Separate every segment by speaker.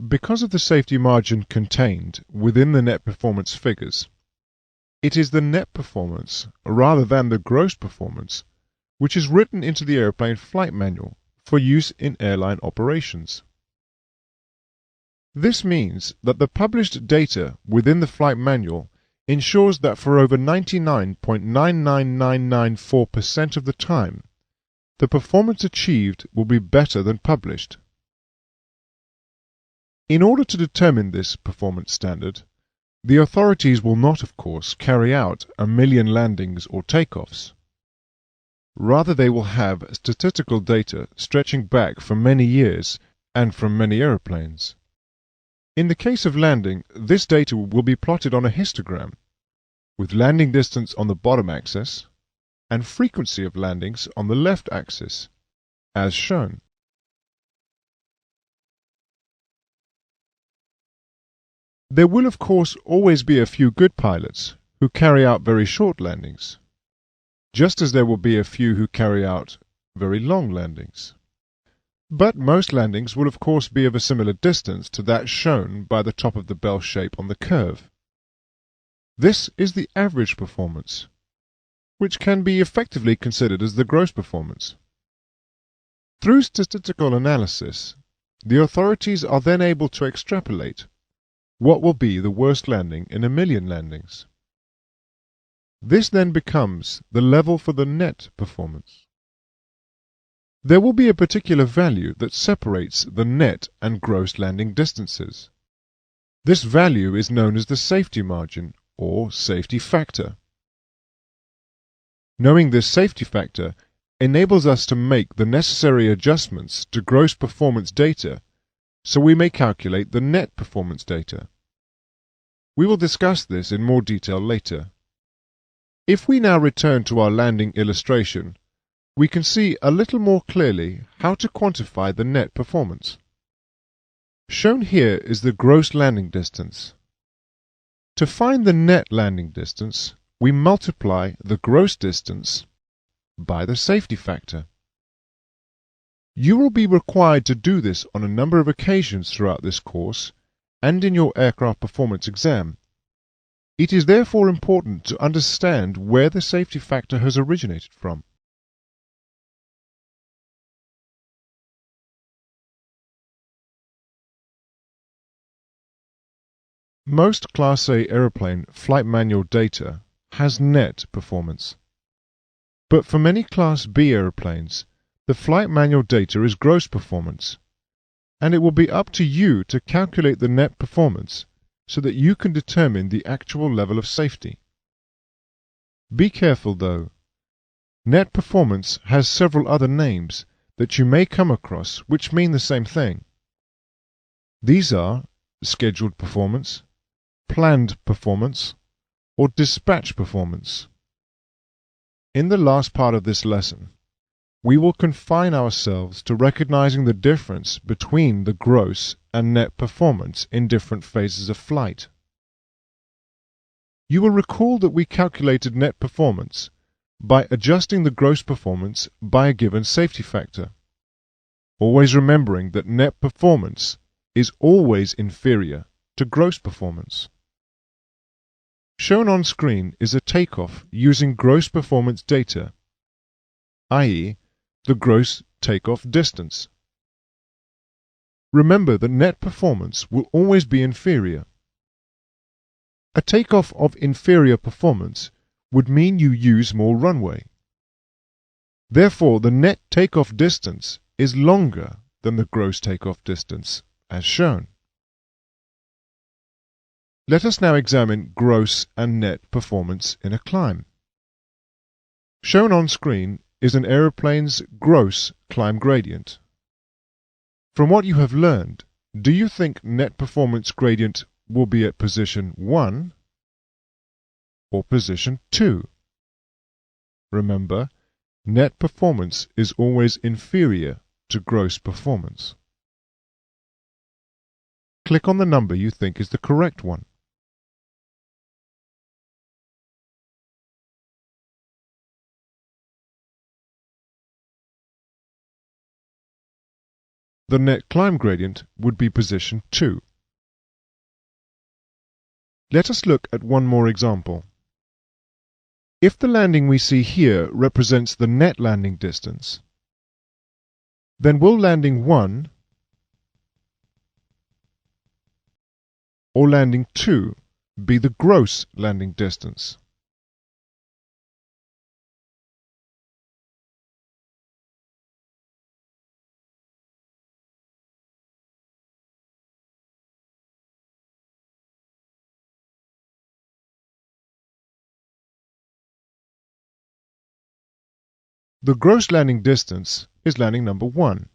Speaker 1: Because of the safety margin contained within the net performance figures, it is the net performance rather than the gross performance which is written into the airplane flight manual for use in airline operations. This means that the published data within the flight manual ensures that for over 99.99994% of the time, the performance achieved will be better than published. In order to determine this performance standard, the authorities will not, of course, carry out 1,000,000 landings or takeoffs. Rather, they will have statistical data stretching back for many years and from many aeroplanes. In the case of landing, this data will be plotted on a histogram, with landing distance on the bottom axis and frequency of landings on the left axis, as shown. There will of course always be a few good pilots who carry out very short landings, just as there will be a few who carry out very long landings. But most landings will of course be of a similar distance to that shown by the top of the bell shape on the curve. This is the average performance, which can be effectively considered as the gross performance. Through statistical analysis, the authorities are then able to extrapolate what will be the worst landing in 1,000,000 landings. This then becomes the level for the net performance. There will be a particular value that separates the net and gross landing distances. This value is known as the safety margin or safety factor. Knowing this safety factor enables us to make the necessary adjustments to gross performance data so we may calculate the net performance data. We will discuss this in more detail later. If we now return to our landing illustration, we can see a little more clearly how to quantify the net performance. Shown here is the gross landing distance. To find the net landing distance, we multiply the gross distance by the safety factor. You will be required to do this on a number of occasions throughout this course and in your aircraft performance exam. It is therefore important to understand where the safety factor has originated from. Most Class A aeroplane flight manual data has net performance. But for many Class B aeroplanes, the flight manual data is gross performance, and it will be up to you to calculate the net performance so that you can determine the actual level of safety. Be careful though. Net performance has several other names that you may come across which mean the same thing. These are scheduled performance, planned performance, or dispatch performance. In the last part of this lesson, we will confine ourselves to recognizing the difference between the gross and net performance in different phases of flight. You will recall that we calculated net performance by adjusting the gross performance by a given safety factor, always remembering that net performance is always inferior to gross performance. Shown on screen is a takeoff using gross performance data, i.e., the gross takeoff distance. Remember that net performance will always be inferior. A takeoff of inferior performance would mean you use more runway. Therefore, the net takeoff distance is longer than the gross takeoff distance, as shown. Let us now examine gross and net performance in a climb. Shown on screen is an aeroplane's gross climb gradient. From what you have learned, do you think net performance gradient will be at position 1 or position 2? Remember, net performance is always inferior to gross performance. Click on the number you think is the correct one. the net climb gradient would be position 2. Let us look at one more example. If the landing we see here represents the net landing distance, then will landing 1 or landing 2 be the gross landing distance? The gross landing distance is landing number 1.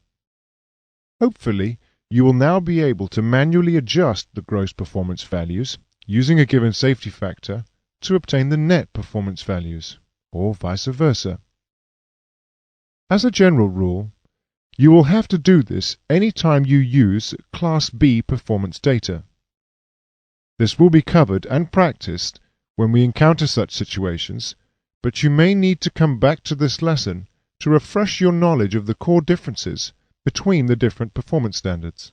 Speaker 1: Hopefully, you will now be able to manually adjust the gross performance values using a given safety factor to obtain the net performance values, or vice versa. As a general rule, you will have to do this anytime you use Class B performance data. This will be covered and practiced when we encounter such situations, but you may need to come back to this lesson to refresh your knowledge of the core differences between the different performance standards.